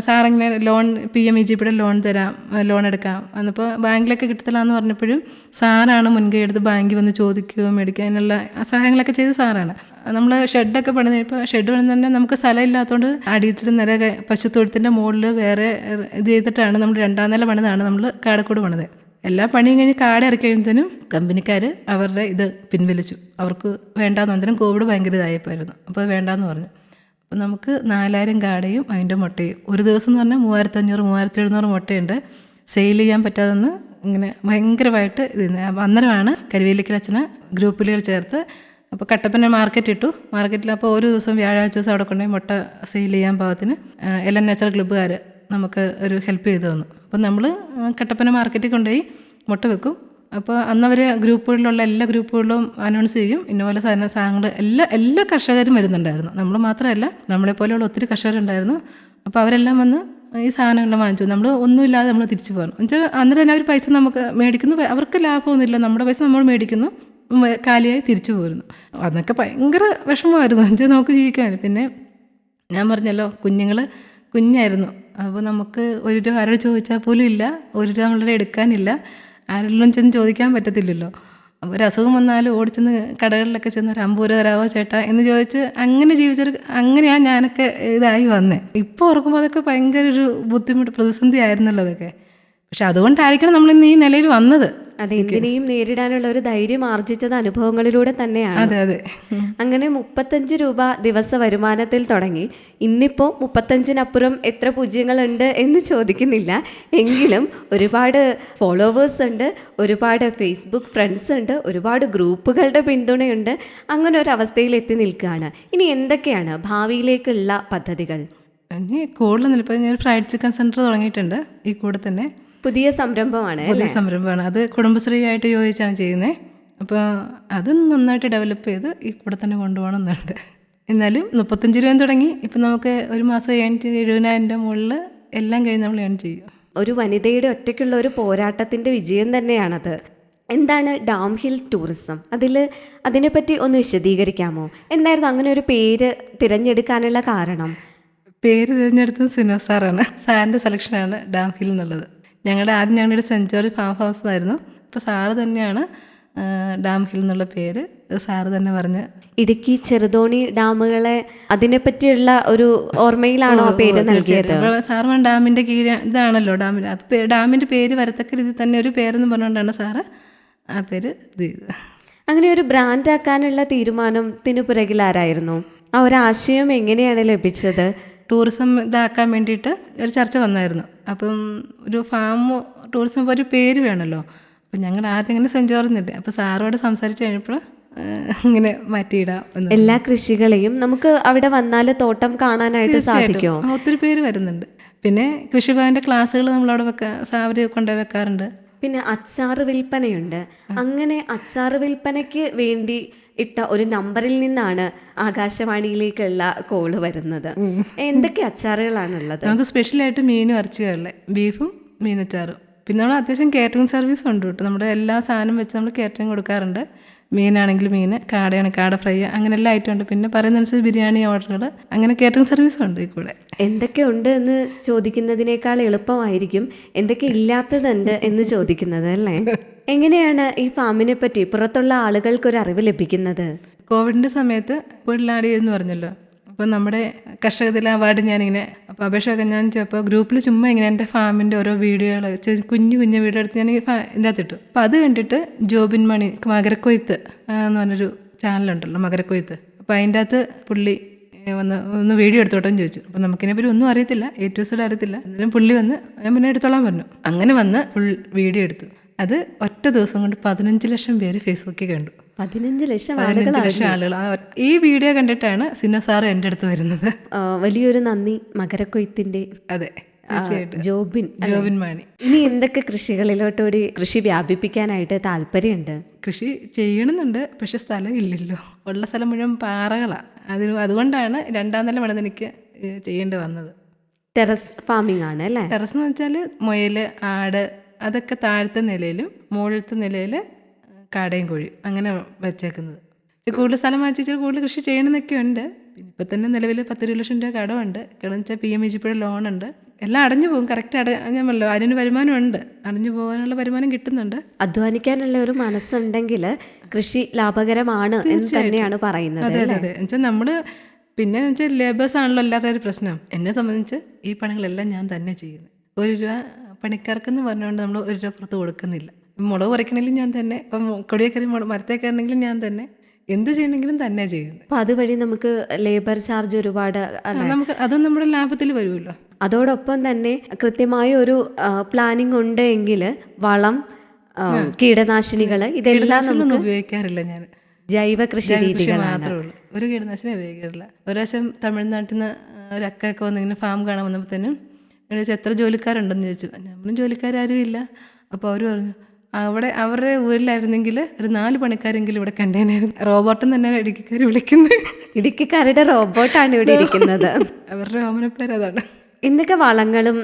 സാറിങ്ങനെ ലോൺ PMEGP ലോൺ തരാം, ലോൺ എടുക്കാം എന്നപ്പോൾ ബാങ്കിലൊക്കെ കിട്ടത്തില്ലാന്ന് പറഞ്ഞപ്പോഴും സാറാണ് മുൻകൈ എടുത്ത് ബാങ്കിൽ വന്ന് ചോദിക്കുകയോ മേടിക്കാനുള്ള സഹായങ്ങളൊക്കെ ചെയ്ത് സാറാണ്. നമ്മൾ ഷെഡൊക്കെ പണിത്, ഇപ്പോൾ ഷെഡ് പണിത് തന്നെ നമുക്ക് സ്ഥലം ഇല്ലാത്തതുകൊണ്ട് അടിയത്തിൽ നിര പശുത്തൊഴുത്തിൻ്റെ മുകളിൽ വേറെ ഇത് ചെയ്തിട്ടാണ് നമ്മൾ 2ാം നില പണിതാണ് നമ്മൾ കാടക്കോട് പണിത്. എല്ലാ പണിയും കഴിഞ്ഞ് കാട് ഇറക്കി കഴിയുമ്പോഴത്തേനും കമ്പനിക്കാർ അവരുടെ ഇത് പിൻവലിച്ചു. അവർക്ക് വേണ്ടാന്ന് അന്നേരം കോവിഡ് ഭയങ്കര ഇതായപ്പോയിരുന്നു. അപ്പോൾ അത് വേണ്ടാന്ന് പറഞ്ഞു. അപ്പോൾ നമുക്ക് 4000 കാടയും അതിൻ്റെ മുട്ടയും ഒരു ദിവസം എന്ന് പറഞ്ഞാൽ 3500-3700 മുട്ടയുണ്ട്. സെയിൽ ചെയ്യാൻ പറ്റാതെന്ന് ഇങ്ങനെ ഭയങ്കരമായിട്ട് അന്നേരമാണ് കരിവേലിക്കലച്ഛനെ ഗ്രൂപ്പിൽ ചേർത്ത്. അപ്പോൾ കട്ടപ്പന മാർക്കറ്റ് ഇട്ടു. മാർക്കറ്റിൽ അപ്പോൾ ഒരു ദിവസം വ്യാഴാഴ്ച ദിവസം അവിടെ കൊണ്ടുപോയി മുട്ട സെയിൽ ചെയ്യാൻ പാകത്തിന് LN നാച്ചുറൽ ക്ലബ്ബുകാർ നമുക്ക് ഒരു ഹെൽപ്പ് ചെയ്തു തന്നു. അപ്പോൾ നമ്മൾ കട്ടപ്പന മാർക്കറ്റിൽ കൊണ്ടുപോയി മുട്ട വെക്കും. അപ്പോൾ അന്നവർ ഗ്രൂപ്പുകളിലുള്ള എല്ലാ ഗ്രൂപ്പുകളിലും അനൗൺസ് ചെയ്യും, ഇന്നപോലെ സാധനങ്ങൾ എല്ലാ കർഷകരും വരുന്നുണ്ടായിരുന്നു. നമ്മൾ മാത്രമല്ല, നമ്മളെപ്പോലെയുള്ള ഒത്തിരി കർഷകരുണ്ടായിരുന്നു. അപ്പോൾ അവരെല്ലാം വന്ന് ഈ സാധനങ്ങളെല്ലാം വാങ്ങിച്ചു. നമ്മൾ ഒന്നുമില്ലാതെ നമ്മൾ തിരിച്ചു പോകണം എന്നുവെച്ചാൽ അന്നേരം തന്നെ അവർ പൈസ നമുക്ക് മേടിക്കുന്നു. അവർക്ക് ലാഭമൊന്നുമില്ല, നമ്മുടെ പൈസ നമ്മൾ മേടിക്കുന്നു, കാലിയായി തിരിച്ചു പോരുന്നു. അതൊക്കെ ഭയങ്കര വിഷമമായിരുന്നു എന്നുവെച്ചാൽ നമുക്ക് ജീവിക്കാൻ. പിന്നെ ഞാൻ പറഞ്ഞല്ലോ, കുഞ്ഞായിരുന്നു. അപ്പോൾ നമുക്ക് 1 രൂപ ആരോട് ചോദിച്ചാൽ പോലും ഇല്ല, 1 രൂപ നമ്മളുടെ എടുക്കാനില്ല, ആരെല്ലാം ചെന്ന് ചോദിക്കാൻ പറ്റത്തില്ലല്ലോ. അപ്പോൾ ഒരു അസുഖം വന്നാലും ഓടിച്ചെന്ന് കടകളിലൊക്കെ ചെന്ന് ഒരു 50 രൂപ തരാവോ ചേട്ടാ എന്ന് ചോദിച്ച് അങ്ങനെ ജീവിച്ചൊരു അങ്ങനെയാണ് ഞാനൊക്കെ ഇതായി വന്നേ. ഇപ്പോൾ ഓർക്കുമ്പോൾ അതൊക്കെ ഭയങ്കര ഒരു ബുദ്ധിമുട്ട്, പ്രതിസന്ധി ആയിരുന്നല്ലോ അതൊക്കെ. പക്ഷെ അതുകൊണ്ടായിരിക്കണം നമ്മളിന്ന് ഈ നിലയിൽ വന്നത്. അതെ, എന്തിനേയും നേരിടാനുള്ള ഒരു ധൈര്യം ആർജിച്ചത് അനുഭവങ്ങളിലൂടെ തന്നെയാണ്. അതെ അതെ. അങ്ങനെ 35 രൂപ ദിവസ വരുമാനത്തിൽ തുടങ്ങി ഇന്നിപ്പോൾ 35-നപ്പുറം എത്ര പൂജ്യങ്ങളുണ്ട് എന്ന് ചോദിക്കുന്നില്ല. എങ്കിലും ഒരുപാട് ഫോളോവേഴ്സ് ഉണ്ട്, ഒരുപാട് ഫേസ്ബുക്ക് ഫ്രണ്ട്സ് ഉണ്ട്, ഒരുപാട് ഗ്രൂപ്പുകളുടെ പിന്തുണയുണ്ട്. അങ്ങനെ ഒരു അവസ്ഥയിൽ എത്തി നിൽക്കുകയാണ്. ഇനി എന്തൊക്കെയാണ് ഭാവിയിലേക്കുള്ള പദ്ധതികൾ? ഇനി കൂടുതൽ ഇപ്പോൾ ഞാൻ ഫ്രൈഡ് ചിക്കൻ സെൻറ്റർ തുടങ്ങിയിട്ടുണ്ട് ഈ കൂടെ തന്നെ. പുതിയ സംരംഭമാണ് പുതിയ സംരംഭമാണ്. അത് കുടുംബശ്രീ ആയിട്ട് യോജിച്ചാണ് ചെയ്യുന്നത്. അപ്പോൾ അത് നന്നായിട്ട് ഡെവലപ്പ് ചെയ്ത് ഈ കൂടെ തന്നെ കൊണ്ടുപോകണമെന്നുണ്ട്. എന്നാലും 35 രൂപ തുടങ്ങി ഇപ്പം നമുക്ക് ഒരു മാസം 70,000 മുകളിൽ എല്ലാം കഴിഞ്ഞ് നമ്മൾ ഏൺ ചെയ്യും. ഒരു വനിതയുടെ ഒറ്റയ്ക്കുള്ള ഒരു പോരാട്ടത്തിൻ്റെ വിജയം തന്നെയാണത്. എന്താണ് ഡാം ഹിൽ ടൂറിസം? അതിനെപ്പറ്റി ഒന്ന് വിശദീകരിക്കാമോ? എന്തായിരുന്നു അങ്ങനെ ഒരു പേര് തിരഞ്ഞെടുക്കാനുള്ള കാരണം? പേര് തിരഞ്ഞെടുത്തത് സിനോ സാറാണ്. സാറിൻ്റെ സെലക്ഷനാണ് ഡാം ഹിൽ എന്നുള്ളത്. ഞങ്ങളുടെ സെൻറ്റ് ജോർജ് ഫാം ഹൗസ് ആയിരുന്നു. അപ്പോൾ സാറ് തന്നെയാണ് ഡാം ഹിൽ എന്നുള്ള പേര് സാറ് തന്നെ പറഞ്ഞ്. ഇടുക്കി ചെറുതോണി ഡാമുകളെ അതിനെപ്പറ്റിയുള്ള ഒരു ഓർമ്മയിലാണോ ആ പേര് നൽകിയത്? സാറ് ഡാമിൻ്റെ കീഴ് ഇതാണല്ലോ ഡാമിൻ്റെ പേര് വരത്തക്ക രീതിയിൽ തന്നെ ഒരു പേരെന്ന് പറഞ്ഞുകൊണ്ടാണ് സാറ് ആ പേര് ഇത് ചെയ്തത്. അങ്ങനെ ഒരു ബ്രാൻഡ് ആക്കാനുള്ള തീരുമാനത്തിന് പുറകിലാരായിരുന്നു? ആ ഒരു ആശയം എങ്ങനെയാണ് ലഭിച്ചത്? ടൂറിസം ഇതാക്കാൻ വേണ്ടിയിട്ട് ഒരു ചർച്ച വന്നായിരുന്നു. അപ്പം ഒരു ഫാം ടൂറിസം ഒരു പേര് വേണമല്ലോ. അപ്പം ഞങ്ങൾ ആദ്യം ഇങ്ങനെ സെൻറ്റ് ജോർജ് ഇട്ട്, അപ്പോൾ സാറോട് സംസാരിച്ച് കഴിഞ്ഞപ്പോൾ ഇങ്ങനെ മാറ്റിയിടാം. എല്ലാ കൃഷികളെയും നമുക്ക് അവിടെ വന്നാൽ തോട്ടം കാണാനായിട്ട് സാധിക്കുമോ? ഒത്തിരി പേര് വരുന്നുണ്ട്. പിന്നെ കൃഷിഭവൻ്റെ ക്ലാസ്സുകൾ നമ്മളവിടെ അവർ കൊണ്ടുപോയി വെക്കാറുണ്ട്. പിന്നെ അച്ചാറ് വിൽപ്പനയുണ്ട്. അങ്ങനെ അച്ചാറ് വിൽപ്പനയ്ക്ക് വേണ്ടി ഇട്ട ഒരു നമ്പറിൽ നിന്നാണ് ആകാശവാണിയിലേക്കുള്ള കോള് വരുന്നത്. എന്തൊക്കെ അച്ചാറുകളാണുള്ളത്? നമുക്ക് സ്പെഷ്യലായിട്ട് മീനും ഇറച്ചിയുള്ളത്, ബീഫും മീനച്ചാറും. പിന്നെ നമ്മൾ അത്യാവശ്യം കാറ്ററിംഗ് സർവീസ് ഉണ്ട് കേട്ടോ. നമ്മുടെ എല്ലാ സാധനം വെച്ച് നമ്മൾ കാറ്ററിംഗ് കൊടുക്കാറുണ്ട്. മീനാണെങ്കിൽ മീൻ, കാടയാണെങ്കിൽ കാട ഫ്രൈ, അങ്ങനെ എല്ലാ ഐറ്റം ഉണ്ട്. പിന്നെ പറയുന്നതനുസരിച്ച് ബിരിയാണി ഓർഡറുകൾ, അങ്ങനെ കാറ്ററിംഗ് സർവീസും ഉണ്ട് ഈ കൂടെ. എന്തൊക്കെ ഉണ്ട് എന്ന് ചോദിക്കുന്നതിനേക്കാൾ എളുപ്പമായിരിക്കും എന്തൊക്കെ ഇല്ലാത്തതുണ്ട് എന്ന് ചോദിക്കുന്നത്, അല്ലേ? എങ്ങനെയാണ് ഈ ഫാമിനെ പറ്റി പുറത്തുള്ള ആളുകൾക്കൊരു അറിവ് ലഭിക്കുന്നത്? കോവിഡിൻ്റെ സമയത്ത് വീട്ടിലാടി എന്ന് പറഞ്ഞല്ലോ. അപ്പോൾ നമ്മുടെ കർഷകദിന അവാർഡ് ഞാനിങ്ങനെ അപ്പോൾ അപേക്ഷയൊക്കെ ഞാൻ അപ്പോൾ ഗ്രൂപ്പിൽ ചുമ്മാ ഇങ്ങനെ എൻ്റെ ഫാമിൻ്റെ ഓരോ വീഡിയോകൾ കുഞ്ഞു വീഡിയോ എടുത്ത് ഞാൻ ഇതിൻ്റെ അകത്തിട്ടു. അപ്പോൾ അത് കണ്ടിട്ട് ജോബിൻ മണി മകരക്കൊയ്ത്ത് എന്ന് പറഞ്ഞൊരു ചാനലുണ്ടല്ലോ, മകരക്കൊയ്ത്ത്. അപ്പോൾ അതിൻ്റെ അകത്ത് പുള്ളി ഒന്ന് വീഡിയോ എടുത്തോട്ടെന്ന് ചോദിച്ചു. അപ്പോൾ നമുക്കിതിനെപ്പറ്റി ഒന്നും അറിയത്തില്ല, A to Z അറിയത്തില്ല. എന്നാലും പുള്ളി വന്ന് ഞാൻ പിന്നെ എടുത്തോളാൻ പറഞ്ഞു. അങ്ങനെ വന്ന് ഫുൾ വീഡിയോ എടുത്തു. അത് ഒറ്റ ദിവസം കൊണ്ട് 15 ലക്ഷം പേര് ഫേസ്ബുക്കിൽ കണ്ടു. 15 ലക്ഷം ആളുകൾ ഈ വീഡിയോ കണ്ടിട്ടാണ് സിനോ സാറ് എൻ്റെ അടുത്ത് വരുന്നത്. വലിയൊരു നന്ദി മകരക്കൊയ്ത്തിന്റെ. അതെ, ജോബിൻ മാണി. ഇനി എന്തൊക്കെ കൃഷികളിലോട്ടുകൂടി കൃഷി വ്യാപിപ്പിക്കാനായിട്ട് താല്പര്യമുണ്ട്? കൃഷി ചെയ്യണമെന്നുണ്ട്, പക്ഷെ സ്ഥലം ഇല്ലല്ലോ. ഉള്ള സ്ഥലം മുഴുവൻ പാറകളാണ്. അതുകൊണ്ടാണ് 2ാം നില പണിത് എനിക്ക് ചെയ്യേണ്ടി വന്നത്. ടെറസ് ഫാമിംഗ് ആണ് അല്ലേ? ടെറസ് എന്ന് വെച്ചാൽ മുയൽ, ആട് അതൊക്കെ താഴത്തെ നിലയിലും മുകളിലത്തെ നിലയിൽ കാടയും കോഴി അങ്ങനെ വെച്ചേക്കുന്നത്. കൂടുതൽ സ്ഥലം വാങ്ങിച്ച് ഇച്ചിരി കൂടുതൽ കൃഷി ചെയ്യണമെന്നൊക്കെ ഉണ്ട്. പിന്നെ ഇപ്പം തന്നെ നിലവിൽ 10-20 ലക്ഷം രൂപ കടമുണ്ട്. കാരണം വെച്ചാൽ PMEGP ലോണുണ്ട്. എല്ലാം അടഞ്ഞു പോകും. കറക്റ്റ് അടഞ്ഞല്ലോ, അതിന് വരുമാനമുണ്ട്, അടഞ്ഞു പോകാനുള്ള വരുമാനം കിട്ടുന്നുണ്ട്. അധ്വാനിക്കാനുള്ള ഒരു മനസ്സുണ്ടെങ്കിൽ കൃഷി ലാഭകരമാണ് എന്ന് തന്നെയാണ് പറയുന്നത്. അതെ അതെ. എന്നുവെച്ചാൽ നമ്മൾ പിന്നെ വെച്ചാൽ ലേബേഴ്സ് ആണല്ലോ എല്ലാവരുടെ ഒരു പ്രശ്നം. എന്നെ സംബന്ധിച്ച് ഈ പണികളെല്ലാം ഞാൻ തന്നെ ചെയ്യുന്നത്. 1 രൂപ പണിക്കാർക്കെന്ന് പറഞ്ഞുകൊണ്ട് നമ്മൾ 1 രൂപ പുറത്ത് കൊടുക്കുന്നില്ല. മുളക് കുറയ്ക്കണമെങ്കിലും ഞാൻ തന്നെ, ഇപ്പം കൊടിയെ കയറി മരത്തെ കയറണമെങ്കിലും ഞാൻ തന്നെ, എന്ത് ചെയ്യണമെങ്കിലും തന്നെ ചെയ്യുന്നത്. അപ്പം അതുവഴി നമുക്ക് ലേബർ ചാർജ് ഒരുപാട് നമുക്ക് അതും നമ്മുടെ ലാഭത്തിൽ വരുമല്ലോ. അതോടൊപ്പം തന്നെ കൃത്യമായ ഒരു പ്ലാനിങ് ഉണ്ട് എങ്കിൽ വളം, കീടനാശിനികൾ ഇതെല്ലാം നമുക്ക് ഉപയോഗിക്കാറില്ല. ഞാൻ ജൈവ കൃഷി രീതികൾ മാത്രമേ ഉള്ളൂ. ഒരു കീടനാശിനി ഉപയോഗിക്കാറില്ല. ഒരു പ്രാവശ്യം തമിഴ്നാട്ടിൽ നിന്ന് ഒരു അക്കൊക്കെ വന്നിങ്ങനെ ഫാം കാണാൻ വന്നപ്പോഴത്തേനും എത്ര ജോലിക്കാരുണ്ടെന്ന് ചോദിച്ചു. നമ്മളും ജോലിക്കാരും ഇല്ല. അപ്പോൾ അവർ പറഞ്ഞു അവരുടെ ഊരിലായിരുന്നെങ്കിൽ ഒരു 4 പണിക്കാരെങ്കിലും ഇവിടെ കണ്ടേനായിരുന്നു. റോബോട്ടും തന്നെ ഇടുക്കിക്കാർ വിളിക്കുന്നത്. ഇടുക്കിക്കാരുടെ റോബോട്ടാണ് ഇവിടെ ഇരിക്കുന്നത്. അവരുടെ ഓമനപ്പേര് അതാണ്. എന്തൊക്കെ വളങ്ങളും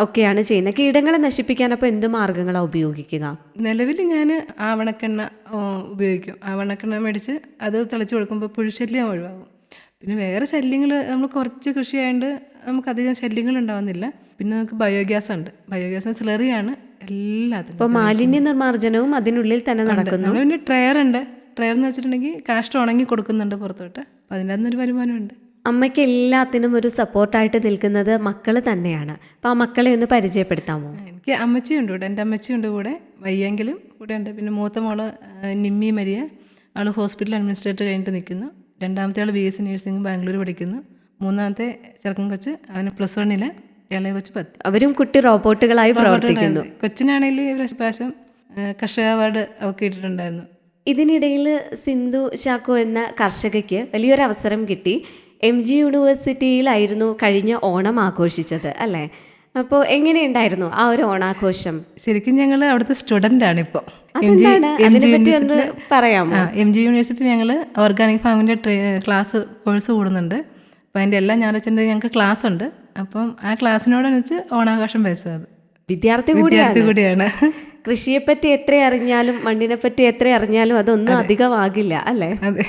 ഒക്കെയാണ് ചെയ്യുന്നത്? കീടങ്ങളെ നശിപ്പിക്കാൻ അപ്പോൾ എന്ത് മാർഗങ്ങളാണ് ഉപയോഗിക്കുക? നിലവിൽ ഞാൻ ആവണക്കെണ്ണ ഉപയോഗിക്കും. ആവണക്കെണ്ണ മേടിച്ച് അത് തിളച്ച് കൊടുക്കുമ്പോൾ പുഴുശല്യം ഒഴിവാകും. പിന്നെ വേറെ ശല്യങ്ങൾ നമ്മൾ കുറച്ച് കൃഷി ആയതുകൊണ്ട് നമുക്കധികം ശല്യങ്ങൾ ഉണ്ടാവുന്നില്ല. പിന്നെ നമുക്ക് ബയോഗ്യാസ് ഉണ്ട്. ബയോഗ്യാസ് സ്ലറിയാണ് എല്ലാത്തിനും. ഇപ്പോൾ മാലിന്യ നിർമ്മാർജ്ജനവും അതിനുള്ളിൽ തന്നെ നടക്കുന്നു. പിന്നെ ട്രയർ എന്ന് വെച്ചിട്ടുണ്ടെങ്കിൽ കാഷ്ടം ഉണങ്ങി കൊടുക്കുന്നുണ്ട് പുറത്തോട്ട്. അപ്പോൾ അതിൻ്റെ അകത്തൊരു വരുമാനമുണ്ട്. അമ്മയ്ക്ക് എല്ലാത്തിനും ഒരു സപ്പോർട്ടായിട്ട് നിൽക്കുന്നത് മക്കൾ തന്നെയാണ്. അപ്പോൾ ആ മക്കളെ ഒന്ന് പരിചയപ്പെടുത്താമോ? എനിക്ക് അമ്മച്ചിയുണ്ട് കൂടെ, എൻ്റെ അമ്മച്ചിയുണ്ട് കൂടെ, വയ്യെങ്കിലും കൂടെ ഉണ്ട്. പിന്നെ മൂത്ത മോള് നിമ്മി മരിയ, അവൾ ഹോസ്പിറ്റൽ അഡ്മിനിസ്ട്രേറ്റർ കഴിഞ്ഞിട്ട് നിൽക്കുന്നു. 2ാമത്തെ ആൾ BSc നഴ്സിംഗ് ബാംഗ്ലൂർ പഠിക്കുന്നു. 3ാമത്തെ ചെറുക്കൻ കൊച്ച് അവന് +1, ഇളയ കൊച്ച് 10. അവരും കുട്ടി റോബോട്ടുകളായി പ്രവർത്തിക്കുന്നു. കൊച്ചിനാണെങ്കിൽ പ്രാവശ്യം കർഷക അവാർഡ് അവർക്ക് കിട്ടിയിട്ടുണ്ടായിരുന്നു. ഇതിനിടയിൽ സിന്ധു ചാക്കോ എന്ന കർഷകയ്ക്ക് വലിയൊരു അവസരം കിട്ടി. MG യൂണിവേഴ്സിറ്റിയിലായിരുന്നു കഴിഞ്ഞ ഓണം ആഘോഷിച്ചത് അല്ലേ? അപ്പോൾ എങ്ങനെയുണ്ടായിരുന്നു ആ ഒരു ഓണാഘോഷം? ശരിക്കും ഞങ്ങൾ അവിടുത്തെ സ്റ്റുഡൻ്റ് ആണ് ഇപ്പോൾ. അതെന്താണ്? അതിനെപ്പറ്റി ഒന്ന് പറയാമോ? MG യൂണിവേഴ്സിറ്റി ഞങ്ങൾ ഓർഗാനിക് ഫാമിൻ്റെ കോഴ്സ് കൂടുന്നുണ്ട്. അപ്പോൾ അതിൻ്റെ എല്ലാ ഞായറാഴ്ച ഞങ്ങൾക്ക് ക്ലാസ് ഉണ്ട്. അപ്പം ആ ക്ലാസ്സിനോടനുസരിച്ച് ഓണാഘോഷം വെച്ചത്. വിദ്യാർത്ഥി കൂടിയാണ്. കൃഷിയെപ്പറ്റി എത്ര അറിഞ്ഞാലും മണ്ണിനെ പറ്റി എത്ര അറിഞ്ഞാലും അതൊന്നും അധികമാകില്ല അല്ലേ? അതെ.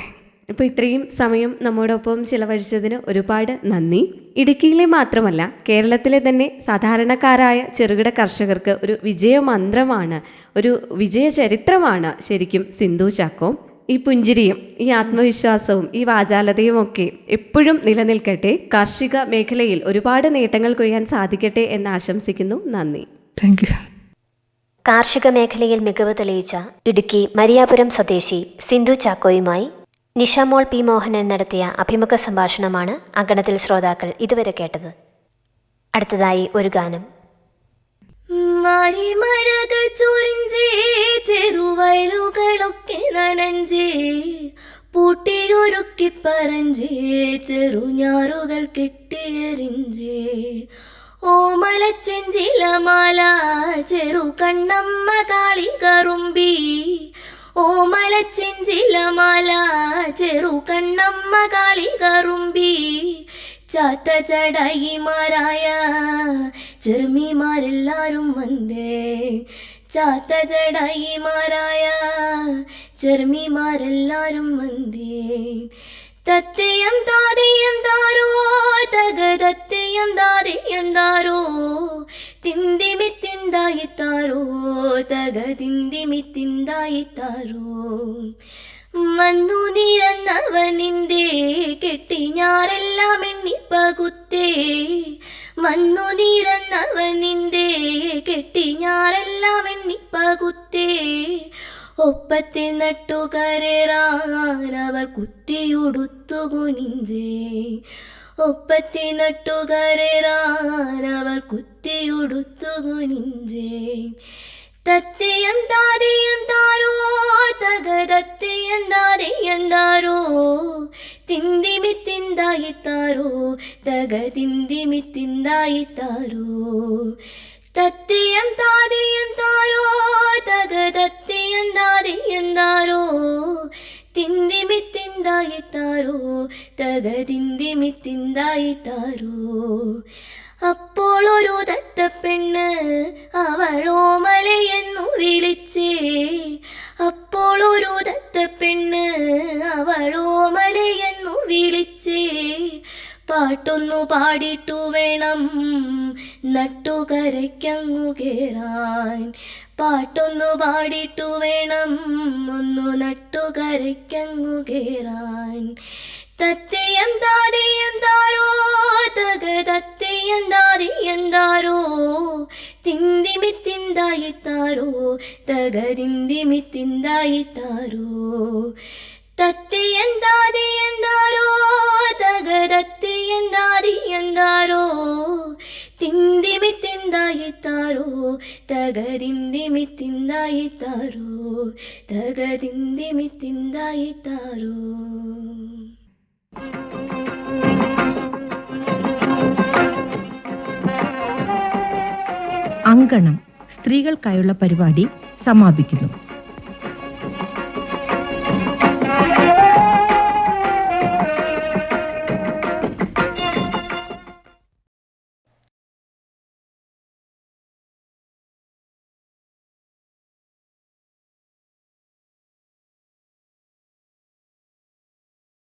ഇപ്പോൾ ഇത്രയും സമയം നമ്മോടൊപ്പം ചിലവഴിച്ചതിന് ഒരുപാട് നന്ദി. ഇടുക്കിയിലെ മാത്രമല്ല കേരളത്തിലെ തന്നെ സാധാരണക്കാരായ ചെറുകിട കർഷകർക്ക് ഒരു വിജയമന്ത്രമാണ്, ഒരു വിജയ ചരിത്രമാണ് ശരിക്കും സിന്ധു ചാക്കോ. ഈ പുഞ്ചിരിയും ഈ ആത്മവിശ്വാസവും ഈ വാചാലതയും ഒക്കെ എപ്പോഴും നിലനിൽക്കട്ടെ. കാർഷിക മേഖലയിൽ ഒരുപാട് നേട്ടങ്ങൾ കൊയ്യാൻ സാധിക്കട്ടെ എന്ന് ആശംസിക്കുന്നു. നന്ദി. Thank you. കാർഷിക മേഖലയിൽ മികവ് തെളിയിച്ച ഇടുക്കി മരിയാപുരം സ്വദേശി സിന്ധു ചാക്കോയുമായി നിഷമോൾ പി മോഹനൻ നടത്തിയ അഭിമുഖ സംഭാഷണമാണ് അങ്കണത്തിൽ ശ്രോതാക്കൾ ഇതുവരെ കേട്ടത്. അടുത്തതായി ഒരു ഗാനം. മഴകൾ ചൊരിഞ്ചേ ചെറുവയലുകളൊക്കെ നനഞ്ചേ പൂട്ടിയൊരുക്കി പറഞ്ചേ ചെറുഞാറുകൾ കെട്ടിയെറിഞ്ചേ ഓമലച്ചെഞ്ചിലമാല ചെറു കണ്ണമ്മ കാളി കറുമ്പി ഓമലച്ചെഞ്ചിലമാല ചെറു കണ്ണമ്മ കാളി കറുമ്പി ചാത്ത ചടായിമാരായ ചെറുമിമാരെല്ലാരും വന്നേ ചാത്ത ചടായിമാരായ ചെറുമിമാരെല്ലാരും വന്നേ തത്തയം താതയം താരോ തക തത്തയം താതയം താരോ തിന്തിമി തിന്തായി താരോ തക തിന്തിമി തിന്തായി താരോ വന്നു നിരന്നവനിന്റെ കെട്ടിഞ്ഞാറെല്ലാം എണ്ണിപ്പകുത്തേ വന്നു നിരന്നവനിന്റെ കെട്ടിഞ്ഞാറെല്ലാം എണ്ണിപ്പകുത്തേ ഒപ്പത്തിൽ നട്ടുകരേറാൻ അവർ കുത്തിയുടുത്തു കുനിഞ്ചേ ഒപ്പത്തിൽ നട്ടുകരേറാൻ അവർ കുത്തിയുടുത്തു കുനിഞ്ചേ തത്തയം താതയം താരോ തക തത്തയം താതയം താരോ തിന്തിമി തിന്തായി താരോ തക തിന്തിമി തിന്തായി താരോ തത്തയം താതയം താരോ തക തത്തയം താതയം താരോ തിന്തിമി തിന്തായി താരോ തക തിന്തിമി തിന്തായി താരോ അപ്പോൾ ഒരു തത്തപ്പെണ്ണ് അവളോമലയെന്നു വിളിച്ചേ അപ്പോൾ ഒരു തത്തപ്പെണ്ണ് അവളോമലയെന്നു വിളിച്ചേ പാട്ടൊന്നു പാടിട്ടു വേണം നട്ടുകരയ്ക്കങ്ങു കേറാൻ പാട്ടൊന്നു പാടിട്ടു വേണം ഒന്നു നട്ടുകരയ്ക്കങ്ങു കേറാൻ തത്തയം താതയം താരോ തക തത്തയം താതയം താരോ തിന്തിമി തിന്തായി താരോ തക തിന്തിമി തിന്തായി താരോ തത്തയം താതയം താരോ തക തത്തയം താതയം താരോ തിന്തിമി തിന്തായി താരോ തക തിന്തിമി തിന്തായി താരോ തക തിന്തിമി തിന്തായി താരോ. അങ്കണം സ്ത്രീകൾക്കായുള്ള പരിപാടി സമാപിക്കുന്നു.